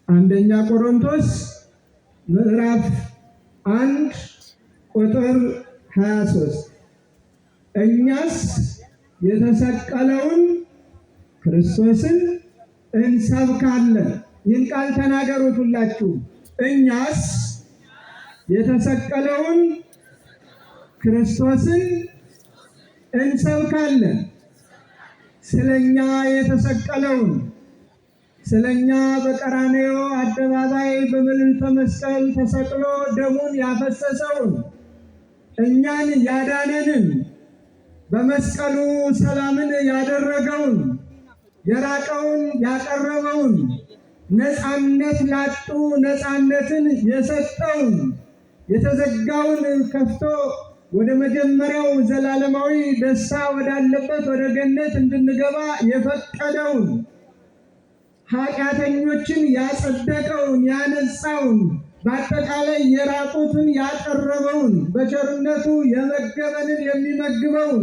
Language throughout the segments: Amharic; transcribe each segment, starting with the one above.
አንደኛ ቆሮንቶስ ምዕራፍ 1 ቁጥር 23 እኛስ የተሰቀለውን ክርስቶስን እንሰብካለን። ይህን ቃል ተናገሩት ሁላችሁ። እኛስ የተሰቀለውን ክርስቶስን እንሰብካለን። ስለኛ የተሰቀለውን ስለኛ በቀራንዮ አደባባይ በምልዕልተ መስቀል ተሰቅሎ ደሙን ያፈሰሰውን እኛን ያዳነንን በመስቀሉ ሰላምን ያደረገውን የራቀውን ያቀረበውን ነፃነት ላጡ ነፃነትን የሰጠውን የተዘጋውን ከፍቶ ወደ መጀመሪያው ዘላለማዊ ደስታ ወዳለበት ወደ ገነት እንድንገባ የፈቀደውን ኃጢአተኞችን ያጸደቀውን ያነጻውን በአጠቃላይ የራቁትን ያቀረበውን በቸርነቱ የመገበንን የሚመግበውን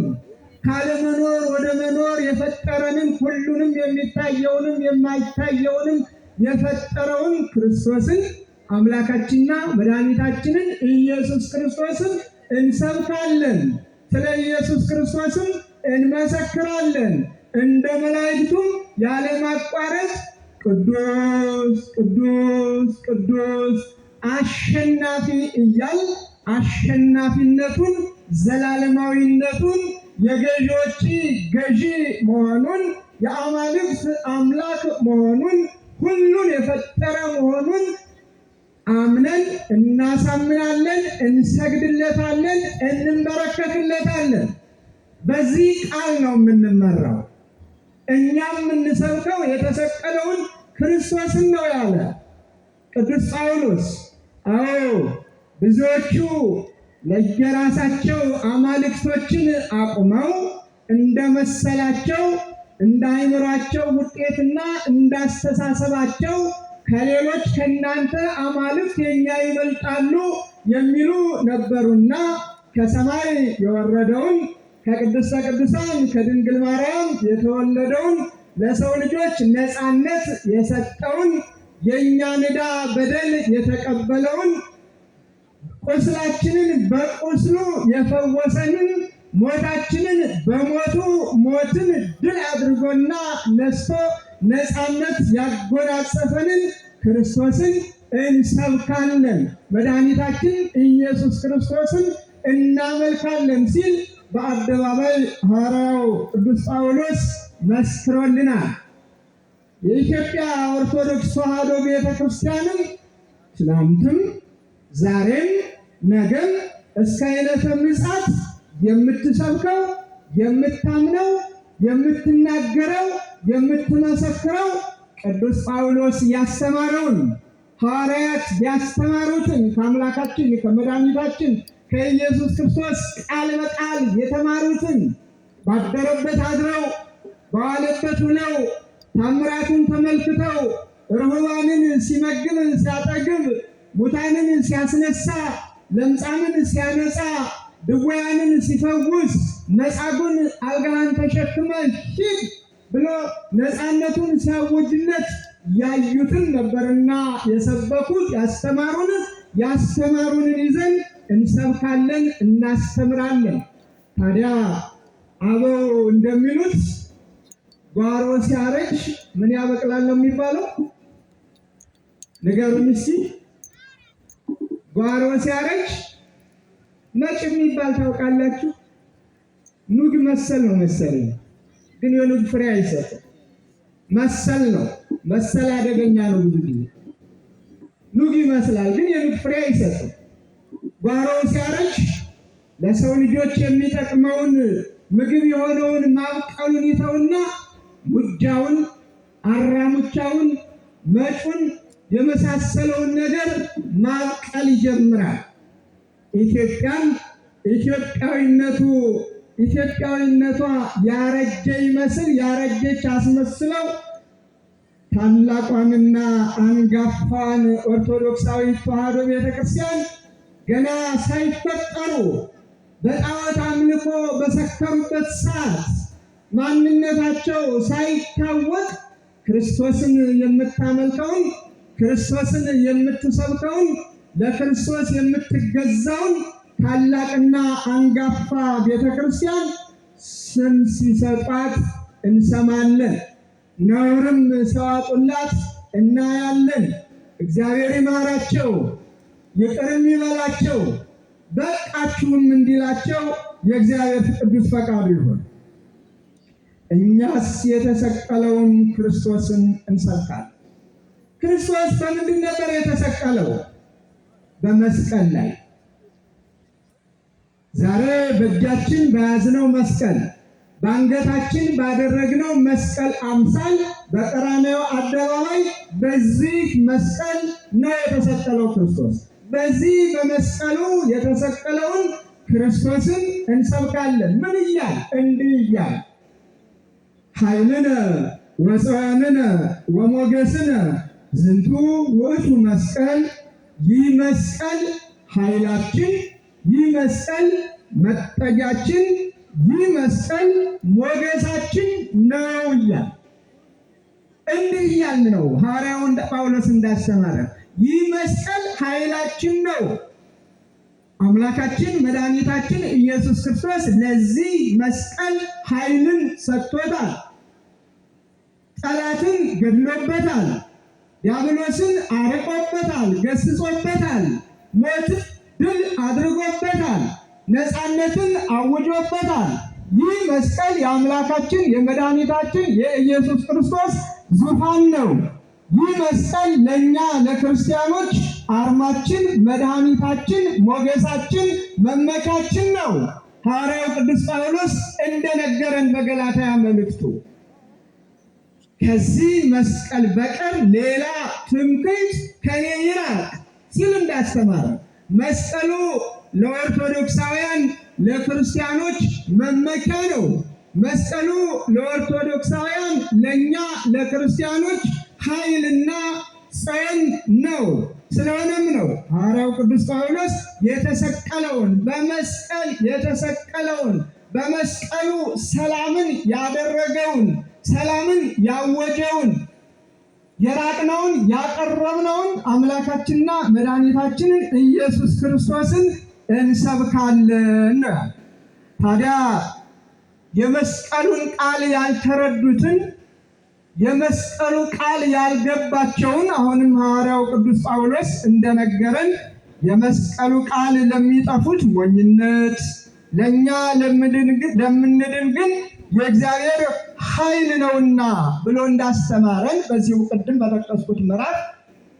ካለመኖር ወደ መኖር የፈጠረንን ሁሉንም የሚታየውንም የማይታየውንም የፈጠረውን ክርስቶስን አምላካችንና መድኃኒታችንን ኢየሱስ ክርስቶስን እንሰብካለን። ስለ ኢየሱስ ክርስቶስም እንመሰክራለን። እንደ መላእክቱም ያለማቋረጥ ቅዱስ ቅዱስ ቅዱስ አሸናፊ እያል አሸናፊነቱን ዘላለማዊነቱን የገዢዎች ገዢ መሆኑን የአማልክት አምላክ መሆኑን ሁሉን የፈጠረ መሆኑን አምነን እናሳምናለን፣ እንሰግድለታለን፣ እንበረከትለታለን። በዚህ ቃል ነው የምንመራው። እኛም የምንሰብከው የተሰቀለውን ክርስቶስን ነው ያለ ቅዱስ ጳውሎስ። አዎ ብዙዎቹ ለየራሳቸው አማልክቶችን አቁመው እንደመሰላቸው እንደ አእምሯቸው ውጤትና እንዳስተሳሰባቸው ከሌሎች ከእናንተ አማልክት የኛ ይበልጣሉ የሚሉ ነበሩና ከሰማይ የወረደውን ከቅድስተ ቅዱሳን ከድንግል ማርያም የተወለደውን ለሰው ልጆች ነፃነት የሰጠውን የእኛን ዕዳ በደል የተቀበለውን ቁስላችንን በቁስሉ የፈወሰንን ሞታችንን በሞቱ ሞትን ድል አድርጎና ነስቶ ነፃነት ያጎናጸፈንን ክርስቶስን እንሰብካለን። መድኃኒታችን ኢየሱስ ክርስቶስን እናመልካለን ሲል በአደባባይ ሐዋርያው ቅዱስ ጳውሎስ መስክሮልናል። የኢትዮጵያ ኦርቶዶክስ ተዋሕዶ ቤተ ክርስቲያንም ትናንትም ዛሬም ነገም እስከ ዕለተ ምጽአት የምትሰብከው የምታምነው የምትናገረው የምትመሰክረው ቅዱስ ጳውሎስ ያስተማረውን ሐዋርያት ያስተማሩትን ከአምላካችን ከመድኃኒታችን ከኢየሱስ ክርስቶስ ቃል በቃል የተማሩትን ባደረበት አድረው በዋለበት ውለው ታምራቱን ተመልክተው ርኅዋንን ሲመግብ ሲያጠግብ፣ ሙታንን ሲያስነሳ፣ ለምጻምን ሲያነጻ፣ ድውያንን ሲፈውስ፣ መጻጉዕን አልጋህን ተሸክመህ ሂድ ብሎ ነፃነቱን ሲያውጅለት ያዩትን ነበርና የሰበኩት ያስተማሩንን ይዘን እንሰብካለን፣ እናስተምራለን። ታዲያ አበው እንደሚሉት ጓሮ ሲያረጅ ምን ያበቅላል ነው የሚባለው? ንገሩኝ እስኪ። ጓሮ ሲያረጅ ነጭ የሚባል ታውቃላችሁ? ኑግ መሰል ነው መሰለኝ፣ ግን የኑግ ፍሬ አይሰጥም። መሰል ነው። መሰል አደገኛ ነው። ብዙ ጊዜ ኑግ ይመስላል፣ ግን የኑግ ፍሬ አይሰጥም። ጓሮው ሲያረጅ ለሰው ልጆች የሚጠቅመውን ምግብ የሆነውን ማብቀሉን ይተውና ሙጃውን፣ አራሙቻውን፣ መጩን የመሳሰለውን ነገር ማብቀል ይጀምራል። ኢትዮጵያዊነቷ ያረጀ ይመስል ያረጀች አስመስለው ታላቋንና አንጋፋን ኦርቶዶክሳዊ ተዋሕዶ ቤተክርስቲያን ገና ሳይፈጠሩ በጣዖት አምልኮ በሰከሩበት ሰዓት ማንነታቸው ሳይታወቅ ክርስቶስን የምታመልከውን፣ ክርስቶስን የምትሰብከውን፣ ለክርስቶስ የምትገዛውን ታላቅና አንጋፋ ቤተክርስቲያን ስም ሲሰጧት እንሰማለን። ነውርም ሲያወጡላት እናያለን። እግዚአብሔር ይማራቸው፣ ይቅርም ይበላቸው፣ በቃችሁም እንዲላቸው የእግዚአብሔር ቅዱስ ፈቃዱ ይሁን። እኛስ የተሰቀለውን ክርስቶስን እንሰብካለን። ክርስቶስ በምንድን ነበር የተሰቀለው? በመስቀል ላይ። ዛሬ በእጃችን በያዝነው መስቀል፣ በአንገታችን ባደረግነው መስቀል አምሳል በቀራንዮ አደባባይ በዚህ መስቀል ነው የተሰቀለው ክርስቶስ። በዚህ በመስቀሉ የተሰቀለውን ክርስቶስን እንሰብካለን። ምን እያል? እንዲህ እያል ኃይልነ ወፀወንነ ወሞገስነ ዝንቱ ውእቱ መስቀል። ይህ መስቀል ኃይላችን፣ ይህ መስቀል መጠጊያችን፣ ይህ መስቀል ሞገሳችን ነው እያል እንዲህ እያል ነው ሐዋርያው ጳውሎስ እንዳስተማረ። ይህ መስቀል ኃይላችን ነው። አምላካችን መድኃኒታችን ኢየሱስ ክርስቶስ ለዚህ መስቀል ኃይልን ሰጥቶታል። ጠላትን ገድሎበታል። ዲያብሎስን አርቆበታል፣ ገስጾበታል። ሞትን ድል አድርጎበታል። ነፃነትን አውጆበታል። ይህ መስቀል የአምላካችን የመድኃኒታችን የኢየሱስ ክርስቶስ ዙፋን ነው። ይህ መስቀል ለእኛ ለክርስቲያኖች አርማችን፣ መድኃኒታችን፣ ሞገሳችን፣ መመካችን ነው። ሐዋርያው ቅዱስ ጳውሎስ እንደነገረን በገላትያ መልእክቱ ከዚህ መስቀል በቀር ሌላ ትምክህት ከኔ ይራቅ ሲል እንዳስተማረ መስቀሉ ለኦርቶዶክሳውያን ለክርስቲያኖች መመኪያ ነው። መስቀሉ ለኦርቶዶክሳውያን ለእኛ ለክርስቲያኖች ኃይልና ጸን ነው። ስለሆነም ነው ሐዋርያው ቅዱስ ጳውሎስ የተሰቀለውን በመስቀል የተሰቀለውን በመስቀሉ ሰላምን ያደረገውን ሰላምን ያወጀውን የራቅነውን ያቀረብነውን አምላካችንና መድኃኒታችንን ኢየሱስ ክርስቶስን እንሰብካለን። ታዲያ የመስቀሉን ቃል ያልተረዱትን የመስቀሉ ቃል ያልገባቸውን አሁንም ሐዋርያው ቅዱስ ጳውሎስ እንደነገረን የመስቀሉ ቃል ለሚጠፉት ሞኝነት፣ ለእኛ ለምንድን ግን የእግዚአብሔር ኃይል ነውና ብሎ እንዳስተማረን በዚሁ ቅድም በጠቀስኩት ምዕራፍ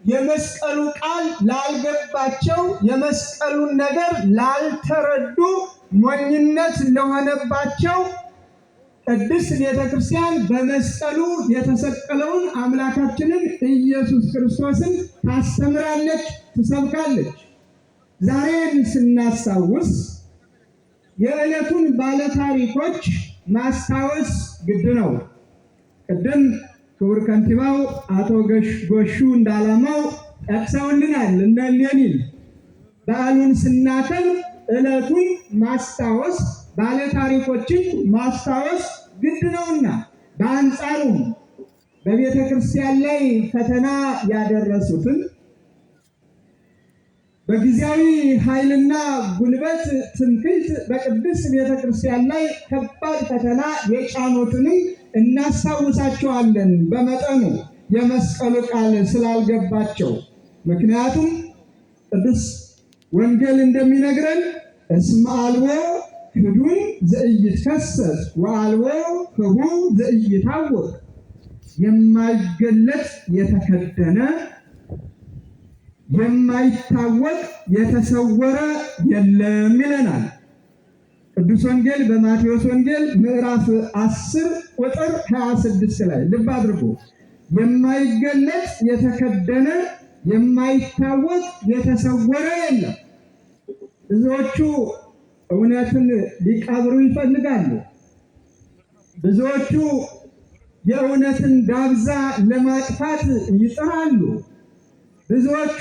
የመስቀሉ ቃል ላልገባቸው የመስቀሉን ነገር ላልተረዱ ሞኝነት ለሆነባቸው ቅድስት ቤተ ክርስቲያን በመስቀሉ የተሰቀለውን አምላካችንን ኢየሱስ ክርስቶስን ታስተምራለች፣ ትሰብካለች። ዛሬን ስናስታውስ የዕለቱን ባለታሪኮች ማስታወስ ግድ ነው። ቅድም ክቡር ከንቲባው አቶ ጎሹ እንዳላማው ጠቅሰውልናል። እነ ሌኒን በዓሉን ስናከብር ዕለቱን ማስታወስ ባለታሪኮችን ማስታወስ ግድ ነውና፣ በአንጻሩም በቤተ ክርስቲያን ላይ ፈተና ያደረሱትን በጊዜያዊ ኃይልና ጉልበት ትምክህት በቅድስት ቤተ ክርስቲያን ላይ ከባድ ፈተና የጫኑትንም እናስታውሳቸዋለን በመጠኑ የመስቀሉ ቃል ስላልገባቸው። ምክንያቱም ቅዱስ ወንጌል እንደሚነግረን እስመ አልቦ ክዱን ዘኢይትከሰስ ወአልቦ ህቡዕ ዘኢይታወቅ፣ የማይገለጥ የተከደነ የማይታወቅ የተሰወረ የለም ይለናል ቅዱስ ወንጌል በማቴዎስ ወንጌል ምዕራፍ 10 ቁጥር 26 ላይ ልብ አድርጎ የማይገለጥ የተከደነ የማይታወቅ የተሰወረ የለም። ብዙዎቹ እውነትን ሊቀብሩ ይፈልጋሉ። ብዙዎቹ የእውነትን ዳብዛ ለማጥፋት ይጥራሉ። ብዙዎቹ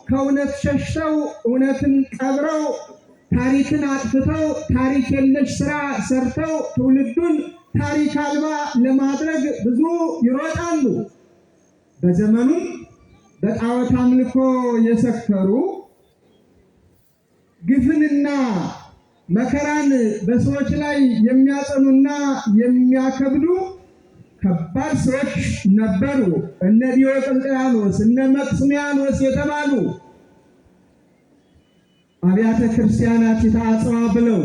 ከእውነት ሸሽተው እውነትን ቀብረው ታሪክን አጥፍተው ታሪክ የለሽ ስራ ሰርተው ትውልዱን ታሪክ አልባ ለማድረግ ብዙ ይሮጣሉ። በዘመኑ በጣዖት አምልኮ የሰከሩ ግፍንና መከራን በሰዎች ላይ የሚያጸኑና የሚያከብዱ ከባድ ሰዎች ነበሩ። እነ ዲዮቅልጥያኖስ፣ እነ መክስሚያኖስ የተባሉ አብያተ ክርስቲያናት ይታጸዋ ብለው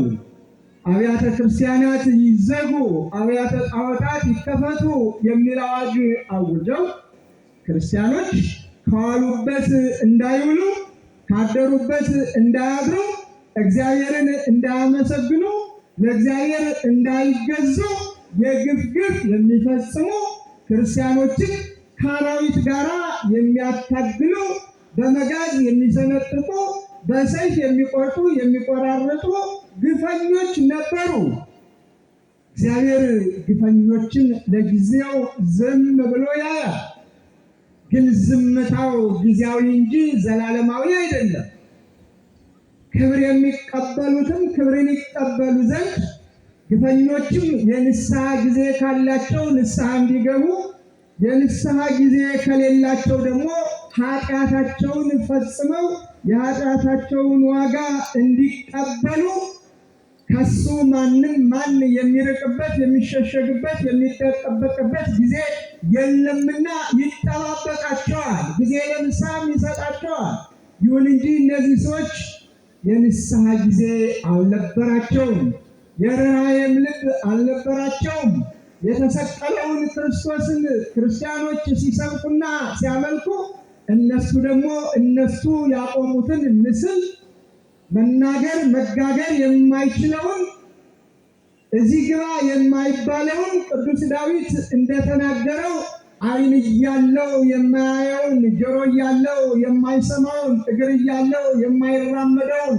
አብያተ ክርስቲያናት ይዘጉ፣ አብያተ ጣዖታት ይከፈቱ የሚል አዋጅ አውጀው ክርስቲያኖች ከዋሉበት እንዳይውሉ ካደሩበት እንዳያድሩ እግዚአብሔርን እንዳያመሰግኑ ለእግዚአብሔር እንዳይገዙ የግፍ ግፍ የሚፈጽሙ ክርስቲያኖችን ከአራዊት ጋር የሚያታግሉ በመጋዝ የሚሰነጥቁ በሰይፍ የሚቆርጡ የሚቆራርጡ ግፈኞች ነበሩ። እግዚአብሔር ግፈኞችን ለጊዜው ዝም ብሎ ያያል። ግን ዝምታው ጊዜያዊ እንጂ ዘላለማዊ አይደለም። ክብር የሚቀበሉትም ክብርን ይቀበሉ ዘንድ ግፈኞችም የንስሐ ጊዜ ካላቸው ንስሐ እንዲገቡ፣ የንስሐ ጊዜ ከሌላቸው ደግሞ ኃጢአታቸውን ፈጽመው የኃጢአታቸውን ዋጋ እንዲቀበሉ ከሱ ማን የሚርቅበት የሚሸሸግበት የሚጠበቅበት ጊዜ የለምና ይጠባበቃቸዋል። ጊዜ ለንስሐም ይሰጣቸዋል። ይሁን እንጂ እነዚህ ሰዎች የንስሐ ጊዜ አልነበራቸውም። የርኅራኄም ልብ አልነበራቸውም። የተሰቀለውን ክርስቶስን ክርስቲያኖች ሲሰብኩና ሲያመልኩ እነሱ ያቆሙትን ምስል መናገር መጋገር የማይችለውን እዚህ ግባ የማይባለውን ቅዱስ ዳዊት እንደተናገረው ዓይን እያለው የማያየውን፣ ጆሮ እያለው የማይሰማውን፣ እግር እያለው የማይራመደውን፣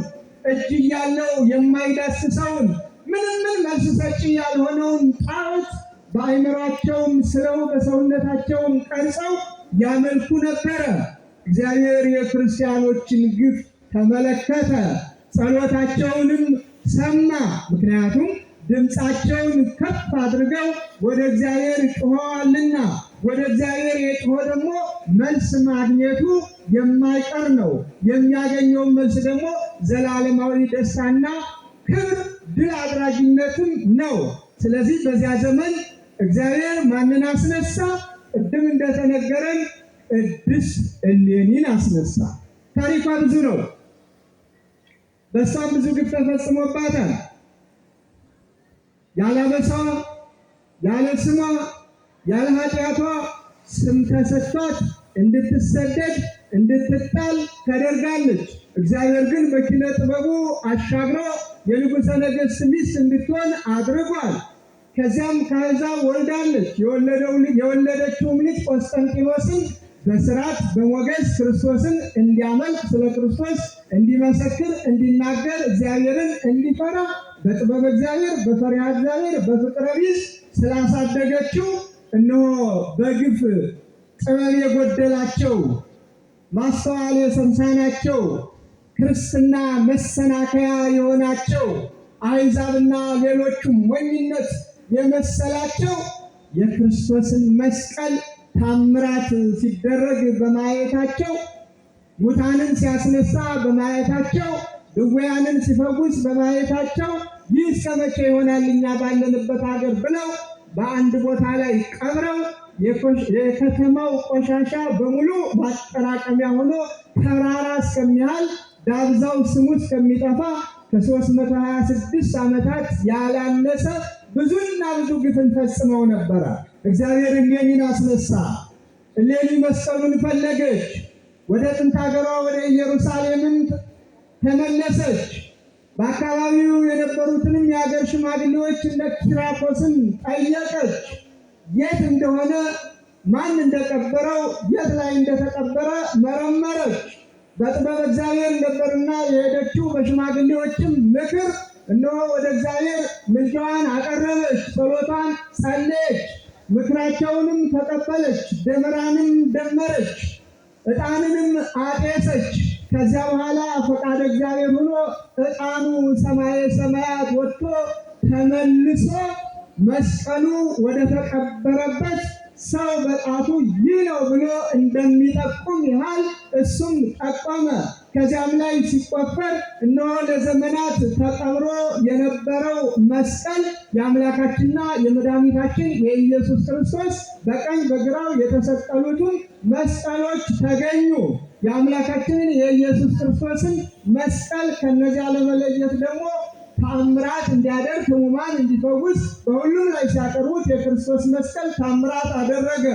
እጅ እያለው የማይዳስሰውን ምንም መልስ ሰጪ ያልሆነውን ጣዖት በአእምሯቸውም ስለው በሰውነታቸውም ቀርጸው ያመልኩ ነበረ። እግዚአብሔር የክርስቲያኖችን ግፍ ተመለከተ፣ ጸሎታቸውንም ሰማ። ምክንያቱም ድምፃቸውን ከፍ አድርገው ወደ እግዚአብሔር ጮኸዋልና፣ ወደ እግዚአብሔር የጮኸ ደግሞ መልስ ማግኘቱ የማይቀር ነው። የሚያገኘውን መልስ ደግሞ ዘላለማዊ ደስታና ክብር ድል አድራጊነትም ነው። ስለዚህ በዚያ ዘመን እግዚአብሔር ማንን አስነሳ? ቅድም እንደተነገረን ቅድስት እሌኒን አስነሳ። ታሪኳ ብዙ ነው። በሷም ብዙ ግፍ ተፈጽሞባታል። ያለ አበሳዋ፣ ያለ ስሟ፣ ያለ ኃጢአቷ ስም ተሰጥቷት እንድትሰደድ እንድትጣል ተደርጋለች። እግዚአብሔር ግን በኪነ ጥበቡ አሻግሮ የንጉሠ ነገሥት ሚስት እንድትሆን አድርጓል። ከዚያም ከአሕዛብ ወልዳለች። የወለደችውም ልጅ ቆስጠንጢኖስን በስርዓት በሞገስ ክርስቶስን እንዲያመልክ ስለ ክርስቶስ እንዲመሰክር እንዲናገር እግዚአብሔርን እንዲፈራ በጥበብ እግዚአብሔር በፈሪሃ እግዚአብሔር በፍቅረ ቢጽ ስላሳደገችው እነሆ በግፍ ጥበብ የጎደላቸው ማስተዋል የተሳናቸው ክርስትና መሰናከያ የሆናቸው አሕዛብና ሌሎቹም ሞኝነት የመሰላቸው የክርስቶስን መስቀል ታምራት ሲደረግ በማየታቸው፣ ሙታንን ሲያስነሳ በማየታቸው፣ ድውያንን ሲፈውስ በማየታቸው ይህ እስከ መቼ ይሆናል እኛ ባለንበት ሀገር ብለው በአንድ ቦታ ላይ ቀብረው የከተማው ቆሻሻ በሙሉ ማጠራቀሚያ ሆኖ ተራራ እስከሚያህል ዳብዛው ስሙ እስከሚጠፋ ከ326 ዓመታት ያላነሰ ብዙና ብዙ ግፍን ፈጽመው ነበረ። እግዚአብሔር እሌኒን አስነሳ። እሌኒ መስቀሉን ፈለገች። ወደ ጥንት ሀገሯ ወደ ኢየሩሳሌምም ተመለሰች። በአካባቢው የነበሩትንም የሀገር ሽማግሌዎች እነ ኪራኮስን ጠየቀች። የት እንደሆነ ማን እንደቀበረው የት ላይ እንደተቀበረ መረመረች። በጥበብ እግዚአብሔር ነበርና የሄደችው በሽማግሌዎችም ምክር እነሆ ወደ እግዚአብሔር ምልጃዋን አቀረበች፣ ጸሎቷን ጸለየች፣ ምክራቸውንም ተቀበለች፣ ደመራንም ደመረች፣ ዕጣንንም አጤሰች። ከዚያ በኋላ ፈቃደ እግዚአብሔር ሆኖ ዕጣኑ ሰማየ ሰማያት ወጥቶ ተመልሶ መስቀሉ ወደ ተቀበረበት ሰው በጣቱ ይህ ነው ብሎ እንደሚጠቁም ያህል እሱም ጠቆመ። ከዚያም ላይ ሲቆፈር እነሆ ለዘመናት ተቀብሮ የነበረው መስቀል የአምላካችንና የመድኃኒታችን የኢየሱስ ክርስቶስ በቀኝ በግራው የተሰቀሉትን መስቀሎች ተገኙ። የአምላካችንን የኢየሱስ ክርስቶስን መስቀል ከነዚያ ለመለየት ደግሞ ተአምራት እንዲያደርግ ሕሙማን እንዲፈውስ በሁሉም ላይ ሲያቀርቡት የክርስቶስ መስቀል ተአምራት አደረገ።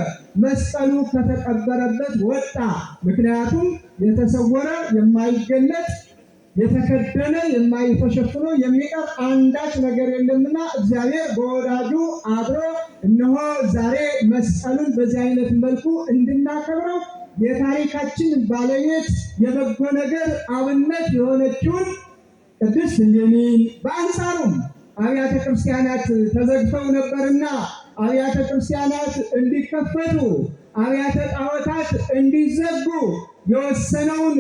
መስቀሉ ከተቀበረበት ወጣ። ምክንያቱም የተሰወረ የማይገለጥ የተከደነ የማይተሸፍኖ የሚቀር አንዳች ነገር የለምና እግዚአብሔር በወዳጁ አድሮ እነሆ ዛሬ መስቀሉን በዚህ አይነት መልኩ እንድናከብረው የታሪካችን ባለቤት የበጎ ነገር አብነት የሆነችውን ቅድስት እሌኒን በአንጻሩም አብያተ ክርስቲያናት ተዘግተው ነበርና አብያተ ክርስቲያናት እንዲከፈቱ አብያተ ጣዖታት እንዲዘጉ የወሰነውን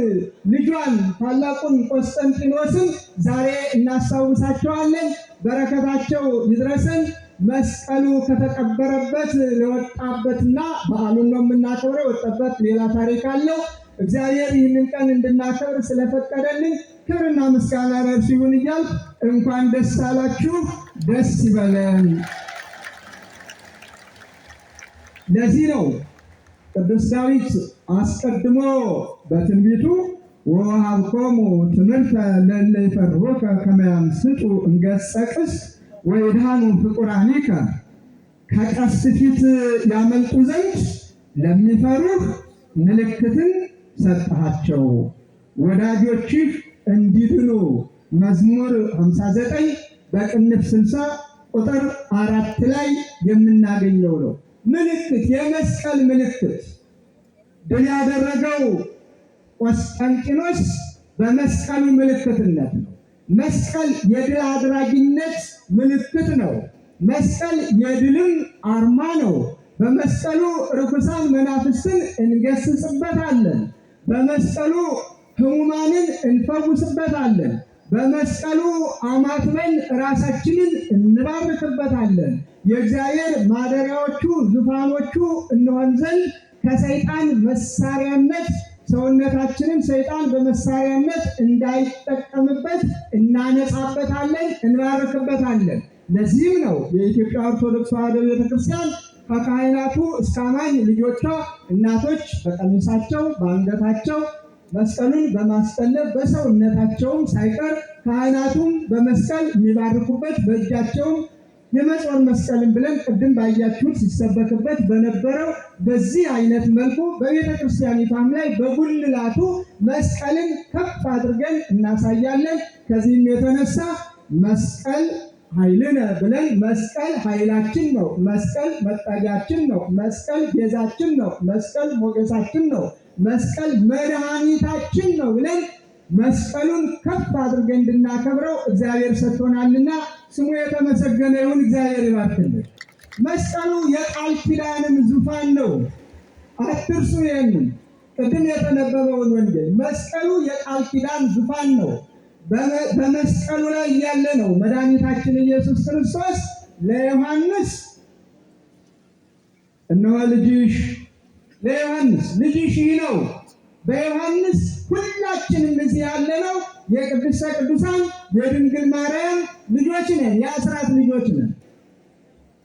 ልጇን ታላቁን ቆስጠንጢኖስን ዛሬ እናስታውሳቸዋለን። በረከታቸው ይድረሰን። መስቀሉ ከተቀበረበት ለወጣበትና በዓሉን ነው የምናከብረው። የወጣበት ሌላ ታሪክ አለው። እግዚአብሔር ይህንን ቀን እንድናከብር ስለፈቀደልን ክብርና ምስጋና ለእርሱ ይሁን እያልኩ እንኳን ደስ አላችሁ፣ ደስ ይበለን። ለዚህ ነው ቅዱስ ዳዊት አስቀድሞ በትንቢቱ ወወሀብኮሙ ትምህርተ ለእለ ይፈርሁከ ከመ ያምስጡ እምገጸ ቅስት ወይድኃኑ ፍቁራኒከ ከቀስት ፊት ያመልጡ ዘንድ ለሚፈሩህ ምልክትን ሰጠሃቸው ወዳጆችህ እንዲድኑ። መዝሙር 59 በቅንፍ 60 ቁጥር 4 ላይ የምናገኘው ነው። ምልክት፣ የመስቀል ምልክት ድል ያደረገው ቆስጠንጢኖስ በመስቀሉ ምልክትነት ነው። መስቀል የድል አድራጊነት ምልክት ነው። መስቀል የድልም አርማ ነው። በመስቀሉ ርኩሳን መናፍስትን እንገስጽበታለን። በመስቀሉ ሕሙማንን እንፈውስበታለን። በመስቀሉ አማትበን ራሳችንን እንባርክበታለን። የእግዚአብሔር ማደሪያዎቹ ዙፋኖቹ እንሆን ዘንድ ከሰይጣን መሳሪያነት ሰውነታችንን ሰይጣን በመሳሪያነት እንዳይጠቀምበት እናነጻበታለን፣ እንባርክበታለን። ለዚህም ነው የኢትዮጵያ ኦርቶዶክስ ተዋሕዶ ቤተክርስቲያን ከካህናቱ እስከ አማኝ ልጆቿ እናቶች በቀሚሳቸው በአንገታቸው መስቀሉን በማስጠለብ በሰውነታቸውም ሳይቀር ካህናቱም በመስቀል የሚባርኩበት በእጃቸውም የመጾር መስቀልን ብለን ቅድም ባያችሁት ሲሰበክበት በነበረው በዚህ አይነት መልኩ በቤተ ክርስቲያኒቷም ላይ በጉልላቱ መስቀልን ከፍ አድርገን እናሳያለን። ከዚህም የተነሳ መስቀል ኃይልነ ብለን መስቀል ኃይላችን ነው፣ መስቀል መጠጊያችን ነው፣ መስቀል ቤዛችን ነው፣ መስቀል ሞገሳችን ነው፣ መስቀል መድኃኒታችን ነው ብለን መስቀሉን ከፍ አድርገን እንድናከብረው እግዚአብሔር ሰጥቶናልና ስሙ የተመሰገነ ይሁን። እግዚአብሔር ይባርክልን። መስቀሉ የቃል ኪዳንም ዙፋን ነው። አትርሱ። ይህንን ቅድም የተነበበውን ወንጌል መስቀሉ የቃል ኪዳን ዙፋን ነው። በመስቀሉ ላይ ያለ ነው መድኃኒታችን ኢየሱስ ክርስቶስ ለዮሐንስ እነሆ ልጅሽ፣ ለዮሐንስ ልጅሽ ይህ ነው። በዮሐንስ ሁላችንም እዚህ ያለነው የቅድስተ ቅዱሳን የድንግል ማርያም ልጆች ነን፣ የአስራት ልጆች ነን።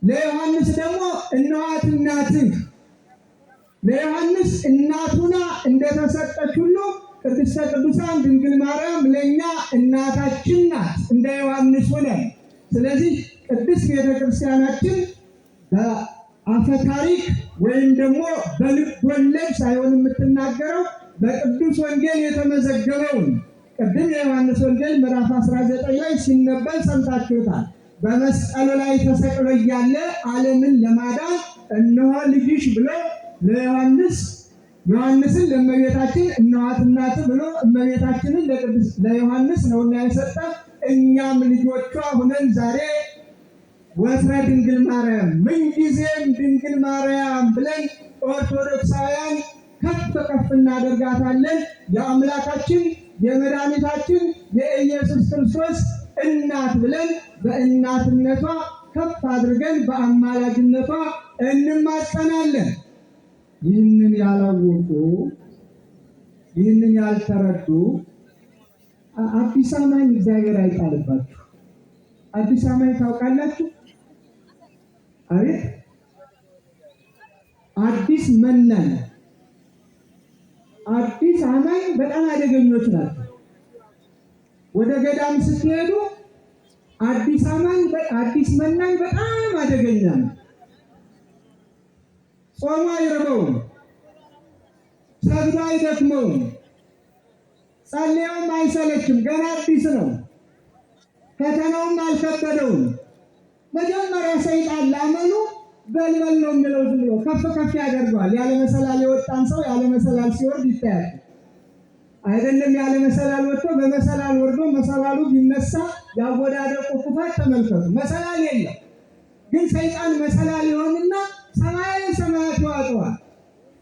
ለዮሐንስ ደግሞ እነኋት እናትህ፣ ለዮሐንስ እናቱና እንደተሰጠች ሁሉ ቅድስተ ቅዱሳን ድንግል ማርያም ለእኛ እናታችን ናት፣ እንደ ዮሐንስ ሆነን። ስለዚህ ቅድስት ቤተክርስቲያናችን በአፈ ታሪክ ወይም ደግሞ በልብ ወለድ ሳይሆን የምትናገረው በቅዱስ ወንጌል የተመዘገበውን ቅድም የዮሐንስ ወንጌል ምዕራፍ 19 ላይ ሲነበብ ሰምታችሁታል። በመስቀሉ ላይ ተሰቅሎ እያለ ዓለምን ለማዳን እነሆ ልጅሽ ብሎ ዮሐንስን ለእመቤታችን እነኋት እናትህ ብሎ እመቤታችንን ለዮሐንስ ነውና የሰጠ። እኛም ልጆቿ ሁነን ዛሬ ወትረ ድንግል ማርያም ምንጊዜም ድንግል ማርያም ብለን ኦርቶዶክሳውያን ከፍ ከፍ እናደርጋታለን። የአምላካችን የመድኃኒታችን የኢየሱስ ክርስቶስ እናት ብለን በእናትነቷ ከፍ አድርገን በአማላጅነቷ እንማጸናለን። ይህንን ያላወቁ ይህንን ያልተረዱ አዲስ አማኝ እግዚአብሔር አይጣልባችሁ። አዲስ አማኝ ታውቃላችሁ? አቤት አዲስ መናኝ አዲስ አማኝ በጣም አደገኞች ናቸው። ወደ ገዳም ስትሄዱ አዲስ አማኝ አዲስ መናኝ በጣም አደገኛ ነው። ጾሙ አይረበውም፣ ሰግዶ አይደክመውም፣ ጸልዮም አይሰለችም። ገና አዲስ ነው። ፈተናውም አልከበደውም። መጀመሪያ ሰይጣን ላመኑ በልበል ነው የሚለው። ዝም ብሎ ከፍ ከፍ ያደርገዋል። ያለ መሰላል የወጣን ሰው ያለ መሰላል ሲወርድ ይታያል። አይደለም ያለ መሰላል ወጥቶ በመሰላል ወርዶ መሰላሉ ቢነሳ ያወዳደቁ ክፋት ተመልከቱ። መሰላል የለም፣ ግን ሰይጣን መሰላል ይሆንና ሰማያዊ ሰማያት ያወጣዋል።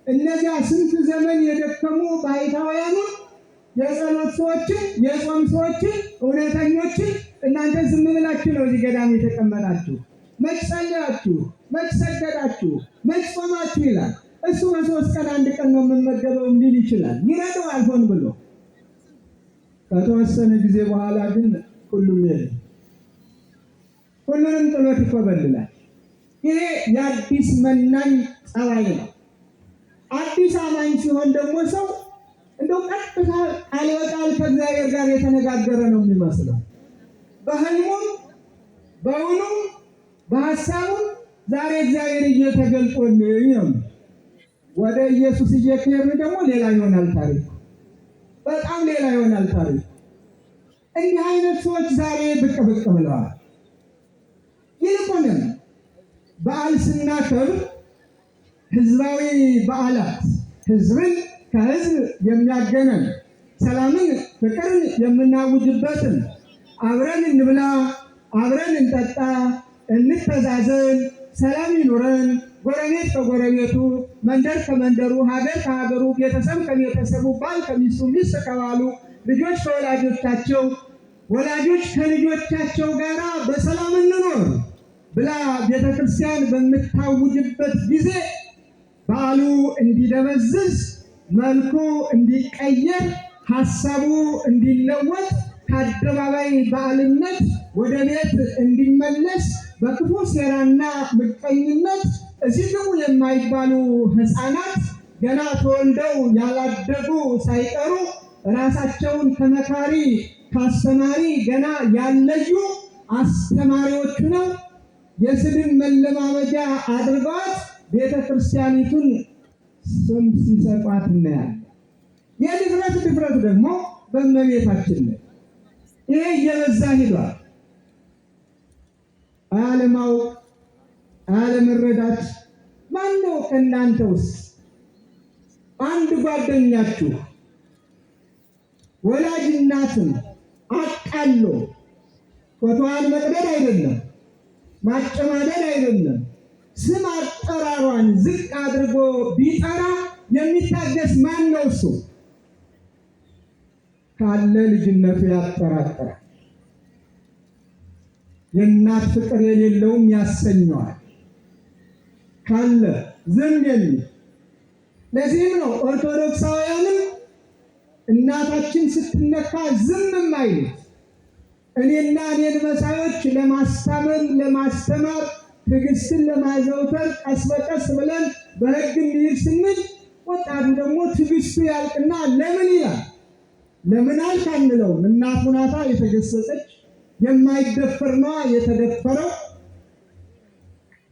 እነዚያ ስንት ዘመን የደከሙ ባይታውያኑ የጸሎት ሰዎችን የጾም ሰዎችን እውነተኞችን እናንተ ዝም ብላችሁ ነው እዚህ ገዳም የተቀመጣችሁ። መች ጸለያችሁ? መች ሰገዳችሁ? መች ጾማችሁ ይላል። እሱ በ3 ቀን 1 ቀን ነው የምመገበው ሊል ይችላል። ይረዳዋል ሆን ብሎ። ከተወሰነ ጊዜ በኋላ ግን ሁሉም የለም፣ ሁሉንም ጥሎት ይኮበልላል። ይሄ የአዲስ መናኝ ጸባይ ነው። አዲስ አማኝ ሲሆን ደግሞ ሰው እንደው ቀጥታ ቃል በቃል ከእግዚአብሔር ጋር የተነጋገረ ነው የሚመስለው። በህልሙም በእውኑም በሀሳቡም ዛሬ እግዚአብሔር እየተገልጦልኝ ነው። ወደ ኢየሱስ እየከሄድን ደግሞ ሌላ ይሆናል ታሪክ፣ በጣም ሌላ ይሆናል ታሪክ። እንዲህ አይነት ሰዎች ዛሬ ብቅ ብቅ ብለዋል። ይልቁንም በዓል ስናከብር ህዝባዊ በዓላት ህዝብን ከህዝብ የሚያገናኝ ሰላምን፣ ፍቅርን የምናውጅበትን አብረን እንብላ፣ አብረን እንጠጣ፣ እንተዛዘን፣ ሰላም ይኑረን፣ ጎረቤት ከጎረቤቱ፣ መንደር ከመንደሩ፣ ሀገር ከሀገሩ፣ ቤተሰብ ከቤተሰቡ፣ ባል ከሚስቱ፣ ሚስት ከባሉ፣ ልጆች ከወላጆቻቸው፣ ወላጆች ከልጆቻቸው ጋር በሰላም እንኖር ብላ ቤተክርስቲያን በምታውጅበት ጊዜ በዓሉ እንዲደበዝዝ፣ መልኩ እንዲቀየር፣ ሀሳቡ እንዲለወጥ፣ ከአደባባይ በዓልነት ወደ ቤት እንዲመለስ በክፉ ሴራና ምቀኝነት እዚህ ግቡ የማይባሉ ሕፃናት ገና ተወልደው ያላደጉ ሳይቀሩ ራሳቸውን ከመካሪ ከአስተማሪ ገና ያለዩ አስተማሪዎቹ ነው የስድብ መለማመጃ አድርገዋት ቤተ ክርስቲያኒቱን ስም ሲሰጧት እናያለን። የድፍረት ደግሞ በእመቤታችን ነው። ይሄ እየበዛ ሂዷል። አለማወቅ፣ አለመረዳት። ማነው ከእናንተ ውስጥ አንድ ጓደኛችሁ ወላጅ እናትን አቃሎ ፎቶዋን መቅደድ አይደለም ማጨማደድ አይደለም ስም አጠራሯን ዝቅ አድርጎ ቢጠራ የሚታገስ ማን ነው? እሱ ካለ ልጅነቱ ያጠራጥራል። የእናት ፍቅር የሌለውም ያሰኘዋል። ካለ ዝም የሚል ለዚህም ነው ኦርቶዶክሳውያንም እናታችን ስትነካ ዝም የማይሉት። እኔና እኔን መሳዮች ለማስታመን ለማስተማር ትዕግስትን ለማዘውተር ቀስ በቀስ ብለን በሕግ እንሂድ ስንል ወጣቱ ደግሞ ትዕግስቱ ያልቅና ለምን ይላል። ለምን አልክ አንለውም። እናቱ ናታ የተገሰጸች፣ የማይደፈር ነዋ የተደፈረው።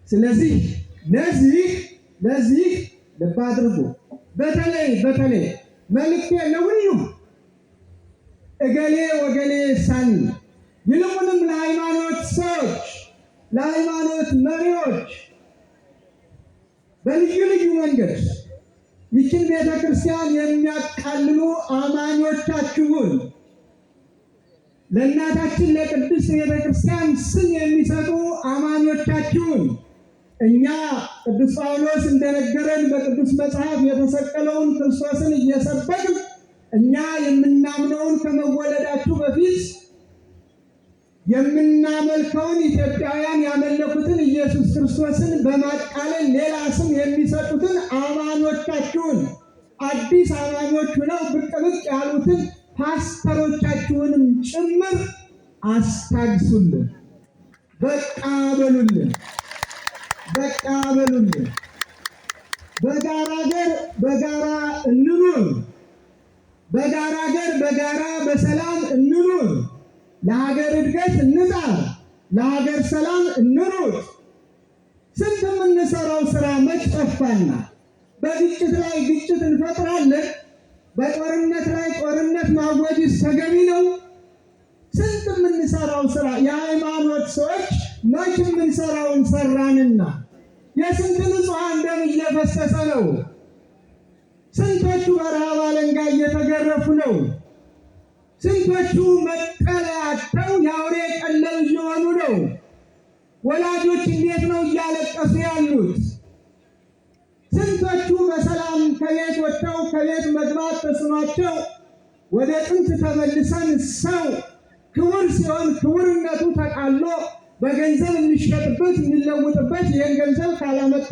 ስለዚህ ለዚህ ልብ አድርጎ በተለይ መልእክቴ ለሁሉም እገሌ ወገሌ ሳንል ይልቁንም ለሃይማኖት ሰዎች ለሃይማኖት መሪዎች በልዩ ልዩ መንገድ ይችን ቤተ ክርስቲያን የሚያቃልሉ አማኞቻችሁን ለእናታችን ለቅድስት ቤተ ክርስቲያን ስም የሚሰጡ አማኞቻችሁን እኛ ቅዱስ ጳውሎስ እንደነገረን በቅዱስ መጽሐፍ የተሰቀለውን ክርስቶስን እየሰበክን እኛ የምናምነውን ከመወለዳችሁ በፊት የምናመልከውን ኢትዮጵያውያን ያመለኩትን ኢየሱስ ክርስቶስን በማቃለል ሌላ ስም የሚሰጡትን አማኞቻችሁን አዲስ አማኞች ሆነው ብቅ ብቅ ያሉትን ፓስተሮቻችሁንም ጭምር አስታግሱልን። በቃ በሉልን። በቃ በሉልን። በጋራ ሀገር በጋራ እንኑር። በጋራ ሀገር በጋራ በሰላም እንኑር። ለሀገር እድገት እንጣር። ለሀገር ሰላም እንሩጥ። ስንት የምንሰራው ስራ መች ጠፋና? በግጭት ላይ ግጭት እንፈጥራለን። በጦርነት ላይ ጦርነት ማወጅስ ተገቢ ነው? ስንት የምንሰራው ስራ የሃይማኖት ሰዎች መች የምንሰራውን ሰራንና የስንት ንጹሐን ደም እየፈሰሰ ነው። ስንቶቹ በረሃብ አለንጋ እየተገረፉ ነው። ስንቶቹ መጠለያ አጥተው የአውሬ ቀለብ እየሆኑ ነው። ወላጆች እንዴት ነው እያለቀሱ ያሉት? ስንቶቹ በሰላም ከቤት ወጥተው ከቤት መግባት ተስኗቸው ወደ ጥንት ተመልሰን ሰው ክቡር ሲሆን ክቡርነቱ ተቃሎ በገንዘብ የሚሸጥበት የሚለውጥበት ይህን ገንዘብ ካላመጣ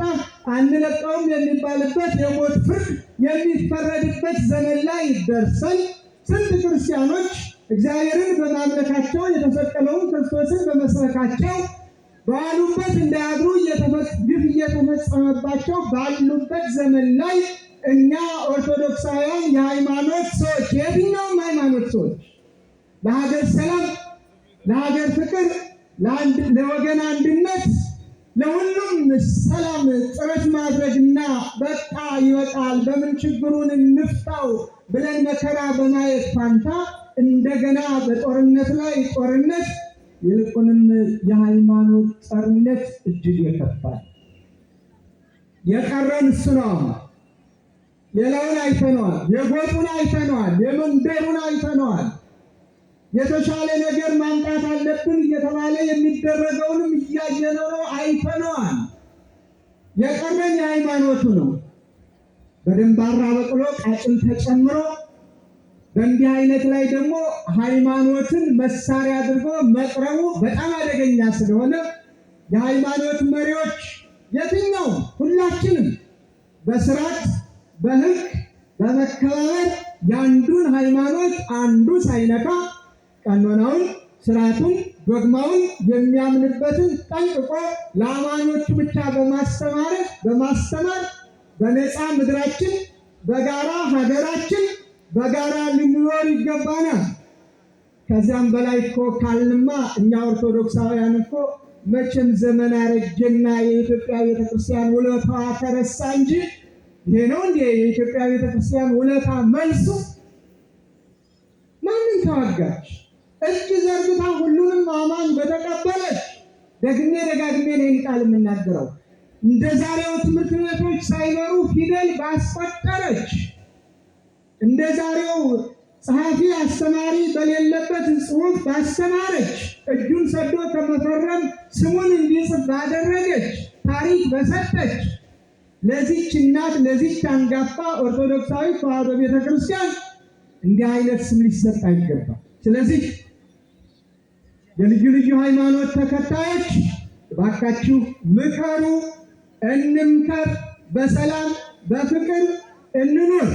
አንለቀውም የሚባልበት የሞት ፍርድ የሚፈረድበት ዘመን ላይ ደርሰን ስንት ክርስቲያኖች እግዚአብሔርን በማምለካቸው የተሰቀለውን ክርስቶስን በመስበካቸው ባሉበት እንዳያድሩ ግፍ እየተፈጸመባቸው ባሉበት ዘመን ላይ እኛ ኦርቶዶክሳውያን የሃይማኖት ሰዎች የትኛውም ሃይማኖት ሰዎች ለሀገር ሰላም፣ ለሀገር ፍቅር፣ ለወገን አንድነት፣ ለሁሉም ሰላም ጥረት ማድረግና በቃ ይወጣል በምን ችግሩን እንፍታው ብለን መከራ በማየት ፋንታ እንደገና በጦርነት ላይ ጦርነት፣ ይልቁንም የሃይማኖት ጦርነት እጅግ የከፋል። የቀረን እሱ ነው። ሌላውን አይተነዋል። የጎጡን አይተነዋል። የመንደሩን አይተነዋል። የተሻለ ነገር ማምጣት አለብን እየተባለ የሚደረገውንም እያየነው ነው፣ አይተነዋል። የቀረን የሃይማኖቱ ነው። በድንባራ በቅሎ ቃጭል ተጨምሮ በእንዲህ አይነት ላይ ደግሞ ሃይማኖትን መሳሪያ አድርጎ መቅረቡ በጣም አደገኛ ስለሆነ የሃይማኖት መሪዎች የትኛው ሁላችንም በስርዓት በሕግ በመከባበር የአንዱን ሃይማኖት አንዱ ሳይነካ ቀኖናውን፣ ስርዓቱን፣ ዶግማውን የሚያምንበትን ጠንቅቆ ለአማኞቹ ብቻ በማስተማር በነፃ ምድራችን በጋራ ሀገራችን በጋራ ልንኖር ይገባናል። ከዚያም በላይ እኮ ካልንማ እኛ ኦርቶዶክሳውያን እኮ መቼም ዘመን አረጀና የኢትዮጵያ ቤተክርስቲያን ውለታዋ ተረሳ እንጂ ይሄ ነው እንዴ የኢትዮጵያ ቤተክርስቲያን ውለታ መልሱ? ማንን ተዋጋች? እጅ ዘርግታ ሁሉንም አማኝ በተቀበለች። ደግሜ ደጋግሜ ይህን ቃል የምናገረው እንደ ዛሬው ትምህርት ቤቶች ሳይኖሩ ፊደል ባስቆጠረች፣ እንደ ዛሬው ጸሐፊ አስተማሪ በሌለበት ጽሑፍ ባስተማረች፣ እጁን ሰዶ ከመፈረም ስሙን እንዲጽፍ ባደረገች፣ ታሪክ በሰጠች ለዚች እናት ለዚች አንጋፋ ኦርቶዶክሳዊ ተዋሕዶ ቤተክርስቲያን እንዲህ አይነት ስም ሊሰጥ አይገባም። ስለዚህ የልዩ ልዩ ሃይማኖት ተከታዮች እባካችሁ ምከሩ፣ እንምከር፣ በሰላም በፍቅር እንኑር።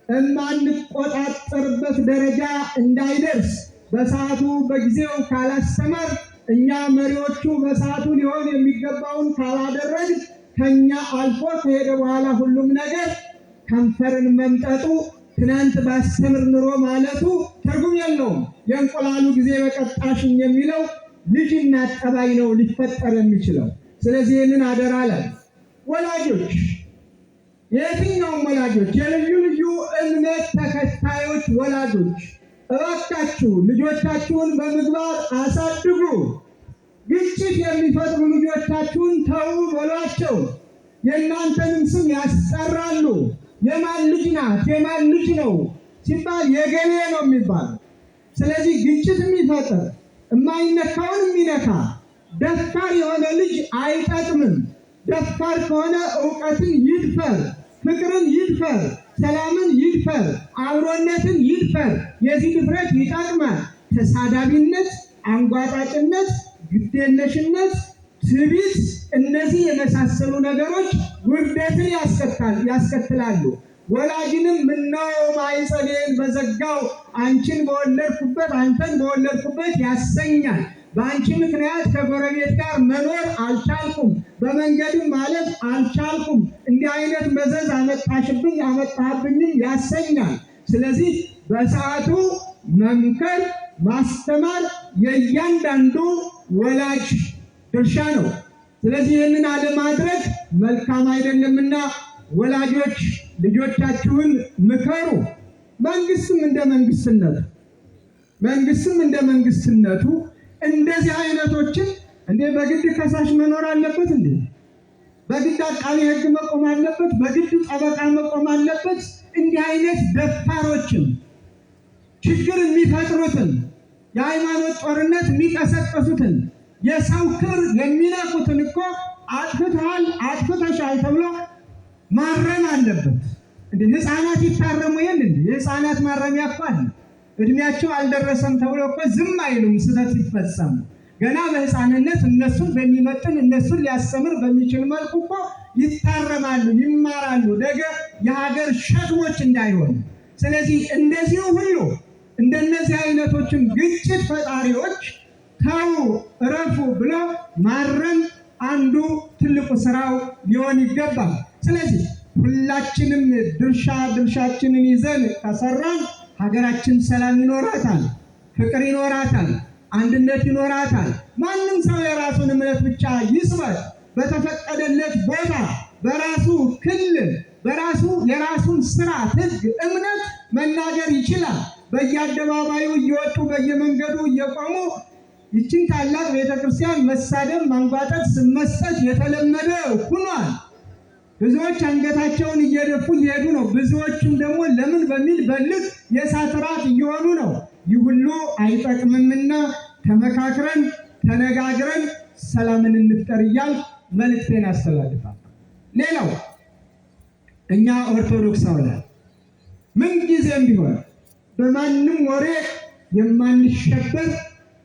የማንቆጣጠርበት ደረጃ እንዳይደርስ በሰዓቱ በጊዜው ካላስተማር እኛ መሪዎቹ በሰዓቱ ሊሆን የሚገባውን ካላደረግ ከኛ አልፎ ከሄደ በኋላ ሁሉም ነገር ከንፈርን መምጠጡ ትናንት ባስተምር ኑሮ ማለቱ ትርጉም የለውም። የእንቁላሉ ጊዜ በቀጣሽኝ የሚለው ልጅና ጠባይ ነው ሊፈጠር የሚችለው። ስለዚህ ይህንን አደራ ላይ ወላጆች፣ የትኛውም ወላጆች፣ የልዩ ልዩ እምነት ተከታዮች ወላጆች እባካችሁ ልጆቻችሁን በምግባር አሳድጉ። ግጭት የሚፈጥሩ ልጆቻችሁን ተው በሏቸው። የእናንተንም ስም ያስጠራሉ። የማን ልጅ ናት የማን ልጅ ነው ሲባል የገሌ ነው የሚባለው። ስለዚህ ግጭት የሚፈጥር የማይነካውን የሚነካ ደፋር የሆነ ልጅ አይጠቅምም። ደፋር ከሆነ እውቀትን ይድፈር፣ ፍቅርን ይድፈር፣ ሰላምን ይድፈር፣ አብሮነትን ይድፈር። የዚህ ድፍረት ይጠቅማል። ተሳዳቢነት፣ አንጓጣጭነት፣ ግዴለሽነት፣ ትዕቢት፣ እነዚህ የመሳሰሉ ነገሮች ውርደትን ያስከትላሉ። ወላጅንም ምነው ማኅፀኔን በዘጋው አንቺን በወለድኩበት አንተን በወለድኩበት ያሰኛል። በአንቺ ምክንያት ከጎረቤት ጋር መኖር አልቻልኩም፣ በመንገድም ማለፍ አልቻልኩም። እንዲህ አይነት መዘዝ አመጣሽብኝ አመጣብኝም ያሰኛል። ስለዚህ በሰዓቱ መምከር ማስተማር የእያንዳንዱ ወላጅ ድርሻ ነው። ስለዚህ ይህንን አለማድረግ መልካም አይደለምና ወላጆች ልጆቻችሁን ምከሩ። መንግስትም እንደ መንግስትነቱ እንደዚህ አይነቶችን በግድ ከሳሽ መኖር አለበት እንዴ? በግድ አቃቤ ሕግ መቆም አለበት? በግድ ጠበቃ መቆም አለበት? እንዲህ አይነት ደፋሮችን ችግር የሚፈጥሩትን የሃይማኖት ጦርነት የሚቀሰቀሱትን የሰው ክብር የሚነኩትን እኮ አጥፍተሃል አጥፍተሻል ተብሎ ማረም አለበት። ህፃናት ይታረሙ የለ እንዴ? የህፃናት ማረሚያ እኮ አለ። እድሜያቸው አልደረሰም ተብሎ እኮ ዝም አይሉም። ስህተት ሲፈጸሙ ገና በህፃንነት እነሱን በሚመጥን እነሱን ሊያስተምር በሚችል መልኩ እኮ ይታረማሉ፣ ይማራሉ፣ ነገ የሀገር ሸክሞች እንዳይሆኑ። ስለዚህ እንደዚሁ ሁሉ እንደነዚህ አይነቶችን ግጭት ፈጣሪዎች ተው እረፉ ብሎ ማረም አንዱ ትልቁ ስራው ሊሆን ይገባል። ስለዚህ ሁላችንም ድርሻችንን ይዘን ከሰራን ሀገራችን ሰላም ይኖራታል፣ ፍቅር ይኖራታል፣ አንድነት ይኖራታል። ማንም ሰው የራሱን እምነት ብቻ ይስበክ። በተፈቀደለት ቦታ በራሱ ክልል በራሱ የራሱን ስራ፣ ህግ፣ እምነት መናገር ይችላል። በየአደባባዩ እየወጡ በየመንገዱ እየቆሙ ይችን ታላቅ ቤተክርስቲያን መሳደብ፣ ማንጓጠጥ፣ መስጠት የተለመደ ሆኗል። ብዙዎች አንገታቸውን እየደፉ እየሄዱ ነው። ብዙዎችም ደግሞ ለምን በሚል በልክ የእሳት ራት እየሆኑ ነው። ይህ ሁሉ አይጠቅምምና ተመካክረን ተነጋግረን ሰላምን እንፍጠር እያል መልእክቴን አስተላልፋለሁ። ሌላው እኛ ኦርቶዶክሳውያን ምንጊዜም ቢሆን በማንም ወሬ የማንሸበር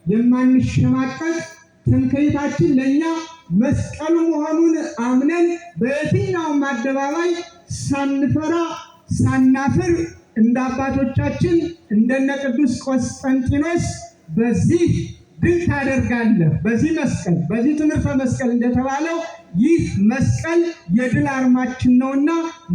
የማንሸማቀቅ፣ ትምክህታችን ለእኛ መስቀሉ መሆኑን አምነን በየትኛውም አደባባይ ሳንፈራ ሳናፍር እንደ አባቶቻችን እንደነ ቅዱስ ቆስጠንጢኖስ በዚህ ድል ታደርጋለህ፣ በዚህ መስቀል በዚህ ትምህርተ መስቀል እንደተባለው ይህ መስቀል የድል አርማችን ነውና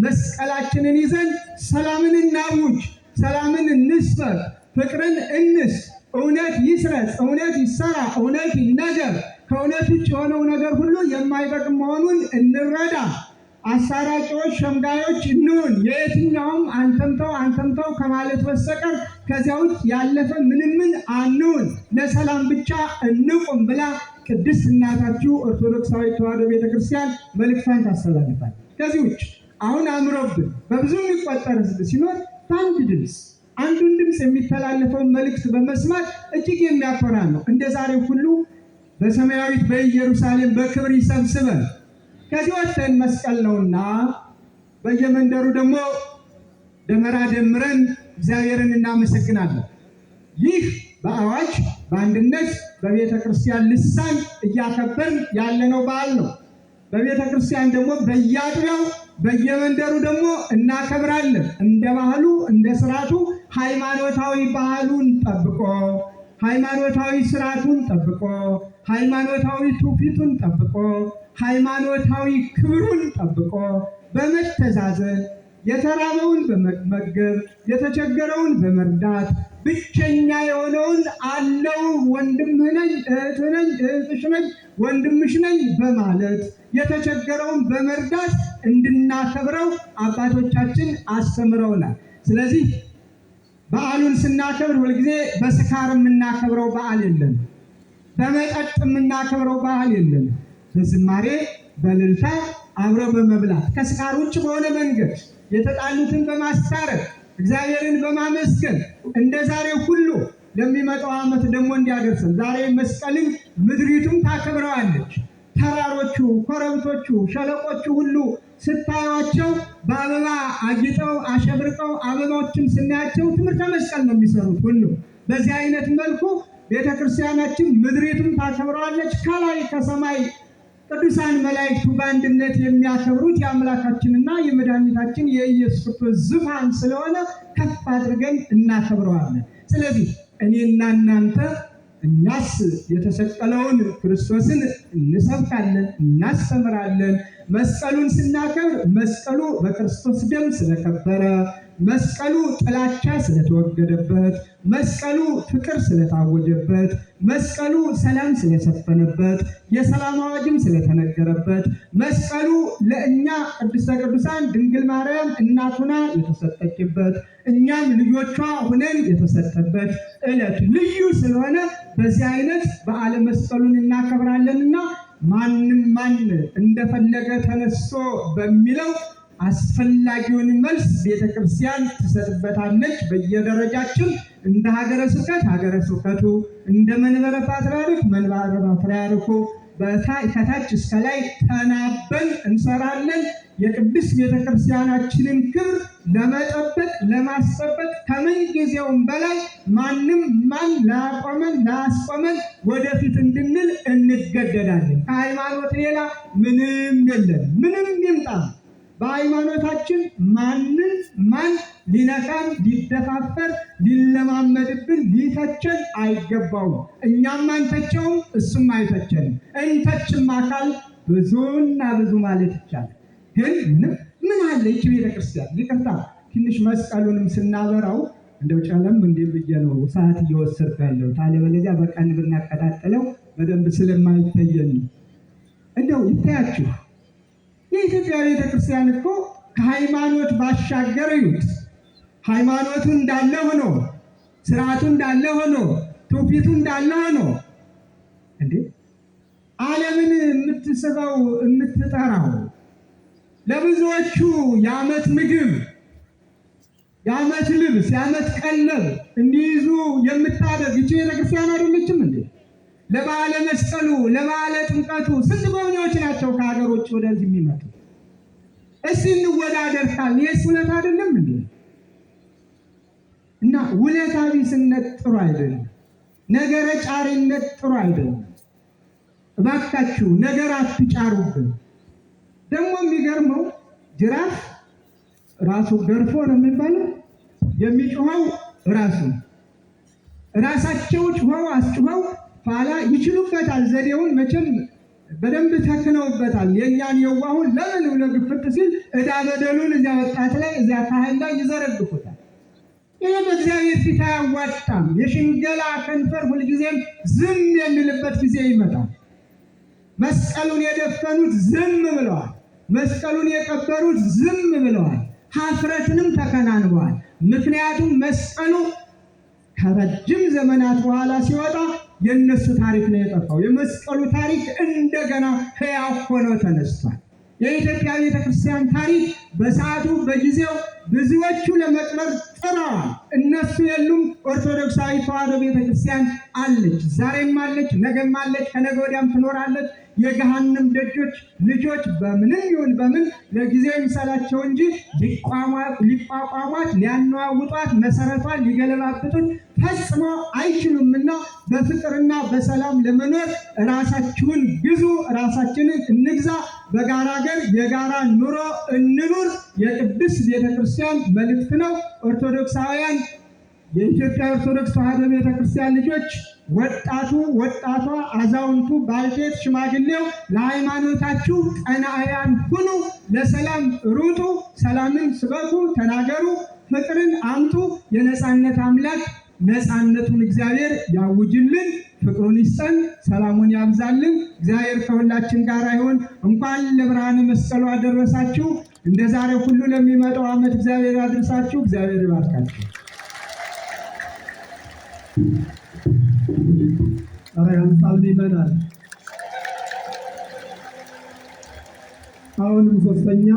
መስቀላችንን ይዘን ሰላምን እናውጅ፣ ሰላምን እንስበክ፣ ፍቅርን እንስ፣ እውነት ይስረጽ፣ እውነት ይሰራ፣ እውነት ይነገር። ከእውነት ውጭ የሆነው ነገር ሁሉ የማይጠቅም መሆኑን እንረዳ። አሳራቂዎች፣ ሸምጋዮች እንሁን። የየትኛውም አንተምተው ከማለት በስተቀር ከዚያ ውጭ ያለፈ ምንምን አንሁን። ለሰላም ብቻ እንቁም ብላ ቅድስት እናታችሁ ኦርቶዶክሳዊት ተዋሕዶ ቤተክርስቲያን መልእክቷን ታስተላልፋል። ከዚህ ውጭ አሁን አምሮብን በብዙ የሚቆጠር ሕዝብ ሲኖር በአንድ ድምፅ አንዱን ድምፅ የሚተላለፈውን መልእክት በመስማት እጅግ የሚያኮራ ነው። እንደ ዛሬው ሁሉ በሰማያዊት በኢየሩሳሌም በክብር ይሰብስበን። ከዚህ ወጥተን መስቀል ነውና በየመንደሩ ደግሞ ደመራ ደምረን እግዚአብሔርን እናመሰግናለን። ይህ በአዋጅ በአንድነት በቤተ ክርስቲያን ልሳን እያከበርን ያለነው በዓል ነው። በቤተ ክርስቲያን ደግሞ በየአጥቢያው በየመንደሩ ደግሞ እናከብራለን። እንደ ባህሉ እንደ ስርዓቱ ሃይማኖታዊ ባህሉን ጠብቆ ሃይማኖታዊ ስርዓቱን ጠብቆ ሃይማኖታዊ ትውፊቱን ጠብቆ ሃይማኖታዊ ክብሩን ጠብቆ በመተዛዘን የተራበውን በመመገብ የተቸገረውን በመርዳት ብቸኛ የሆነውን አለው ወንድምህ ነኝ እህትህ ነኝ እህትሽ ነኝ ወንድምሽ ነኝ በማለት የተቸገረውን በመርዳት እንድናከብረው አባቶቻችን አስተምረውናል። ስለዚህ በዓሉን ስናከብር ሁልጊዜ በስካር የምናከብረው በዓል የለም፣ በመጠጥ የምናከብረው በዓል የለም። በዝማሬ በእልልታ አብረው በመብላት ከስካር ውጭ በሆነ መንገድ የተጣሉትን በማስታረቅ እግዚአብሔርን በማመስገን እንደ ዛሬው ሁሉ ለሚመጣው ዓመት ደግሞ እንዲያደርሰን። ዛሬ መስቀልን ምድሪቱም ታከብረዋለች። ተራሮቹ፣ ኮረብቶቹ፣ ሸለቆቹ ሁሉ ስታዩቸው በአበባ አጊጠው አሸብርቀው አበባዎችን ስናያቸው ትምህርተ መስቀል ነው የሚሰሩት ሁሉ። በዚህ አይነት መልኩ ቤተክርስቲያናችን ምድሪቱን ታከብረዋለች። ከላይ ከሰማይ ቅዱሳን መላእክቱ በአንድነት የሚያከብሩት የአምላካችንና የመድኃኒታችን የኢየሱስ ክርስቶስ ዙፋን ስለሆነ ከፍ አድርገን እናከብረዋለን። ስለዚህ እኔና እናንተ እኛስ የተሰቀለውን ክርስቶስን እንሰብካለን፣ እናስተምራለን። መስቀሉን ስናከብር መስቀሉ በክርስቶስ ደም ስለከበረ፣ መስቀሉ ጥላቻ ስለተወገደበት፣ መስቀሉ ፍቅር ስለታወጀበት፣ መስቀሉ ሰላም ስለሰፈነበት፣ የሰላም አዋጅም ስለተነገረበት፣ መስቀሉ ለእኛ ቅድስተ ቅዱሳን ድንግል ማርያም እናቱና የተሰጠችበት፣ እኛም ልጆቿ ሁነን የተሰጠበት ዕለት ልዩ ስለሆነ በዚህ አይነት በዓለ መስቀሉን እናከብራለንና ማንም ማን እንደፈለገ ተነስቶ በሚለው አስፈላጊውን መልስ ቤተክርስቲያን ትሰጥበታለች። በየደረጃችን እንደ ሀገረ ስብከት ሀገረ ስብከቱ፣ እንደ መንበረ ፓትርያርክ መንበረ ፓትርያርኩ ከታች እስከ ላይ ተናበን እንሰራለን። የቅድስት ቤተክርስቲያናችንን ክብር ለመጠበቅ ለማስጠበቅ ከምን ጊዜውም በላይ ማንም ማን ላያስቆመን ወደፊት እንድንል እንገደዳለን። ከሃይማኖት ሌላ ምንም የለም። ምንም ይምጣ በሃይማኖታችን ማንም ማን ሊነካን፣ ሊደፋፈር፣ ሊለማመድብን፣ ሊተቸን አይገባውም። እኛም አንተቸውም፣ እሱም አይተቸንም። እንተችም አካል ብዙና ብዙ ማለት ይቻላል። ግን ምን አለ ይቺ ቤተክርስቲያን? ይቅርታ ትንሽ መስቀሉንም ስናበራው እንደው ጨለም እንዴ ብዬ ነው ሰዓት እየወሰድኩ ያለሁት። አለበለዚያ በቀን ብናቀጣጥለው በደንብ ስለማይታየን እንደው ይታያችሁ። የኢትዮጵያ ቤተክርስቲያን እኮ ከሃይማኖት ባሻገር ይሁት ሃይማኖቱ እንዳለ ሆኖ፣ ስርዓቱ እንዳለ ሆኖ፣ ትውፊቱ እንዳለ ሆኖ እንዴ ዓለምን የምትስበው የምትጠራው ለብዙዎቹ የዓመት ምግብ፣ የዓመት ልብስ፣ የዓመት ቀለብ እንዲይዙ የምታደርግ ይህች ቤተክርስቲያን አይደለችም እንዴ? ለበዓለ መስቀሉ፣ ለበዓለ ጥምቀቱ ስንት ጎብኚዎች ናቸው ከሀገሮች ወደዚህ የሚመጡ? እስቲ እንወዳደር ካል ይህስ ውለታ አይደለም እንዴ? እና ውለታ ቢስነት ጥሩ አይደለም። ነገረ ጫሪነት ጥሩ አይደለም። እባካችሁ ነገር አትጫሩብን። ደግሞ የሚገርመው ጅራፍ ራሱ ገርፎ ነው የሚባለው። የሚጮኸው ራሳቸው ጮኸው አስጮኸው ኋላ ይችሉበታል። ዘዴውን መቼም በደንብ ተክነውበታል። የእኛን የዋሁን ለምን ብሎ ግፍት ሲል ዕዳ በደሉን እዚያ ወጣት ላይ እዚያ ካህን ላይ ይዘረግፉታል። ይህ በእግዚአብሔር ፊት አያዋጣም። የሽንገላ ከንፈር ሁልጊዜም ዝም የሚልበት ጊዜ ይመጣል። መስቀሉን የደፈኑት ዝም ብለዋል። መስቀሉን የቀበሩት ዝም ብለዋል። ኀፍረትንም ተከናንበዋል። ምክንያቱም መስቀሉ ከረጅም ዘመናት በኋላ ሲወጣ የነሱ ታሪክ ነው የጠፋው። የመስቀሉ ታሪክ እንደገና ሕያው ሆኖ ተነስቷል። የኢትዮጵያ ቤተክርስቲያን ታሪክ በሰዓቱ በጊዜው ብዙዎቹ ለመቅበር ጥረዋል። እነሱ የሉም። ኦርቶዶክሳዊ ተዋሕዶ ቤተክርስቲያን አለች። ዛሬም አለች፣ ነገም አለች፣ ከነገ ወዲያም ትኖራለች። የገሃነም ደጆች ልጆች በምንም ይሁን በምን ለጊዜው ይምሰላቸው እንጂ ሊቋቋሟት፣ ሊያነዋውጧት፣ መሰረቷን ሊገለባብጡት ፈጽሞ አይችሉምና በፍቅርና በሰላም ለመኖር ራሳችሁን ግዙ፣ ራሳችንን እንግዛ፣ በጋራ ሀገር የጋራ ኑሮ እንኑር የቅድስት ቤተክርስቲያን መልእክት ነው። ኦርቶዶክሳውያን፣ የኢትዮጵያ ኦርቶዶክስ ተዋሕዶ ቤተክርስቲያን ልጆች፣ ወጣቷ፣ አዛውንቱ፣ ባልቴት፣ ሽማግሌው ለሃይማኖታችሁ ቀናኢያን ሁኑ። ለሰላም ሩጡ፣ ሰላምን ስበኩ፣ ተናገሩ፣ ፍቅርን አምጡ። የነፃነት አምላክ ነፃነቱን እግዚአብሔር ያውጅልን፣ ፍቅሩን ይስጠን፣ ሰላሙን ያብዛልን። እግዚአብሔር ከሁላችን ጋር ይሁን። እንኳን ለብርሃነ መስቀሉ አደረሳችሁ። እንደ ዛሬ ሁሉ ለሚመጣው ዓመት እግዚአብሔር ያድርሳችሁ። እግዚአብሔር ይባርካችሁ። ያንሳልን ይመናል። አሁንም ሶስተኛ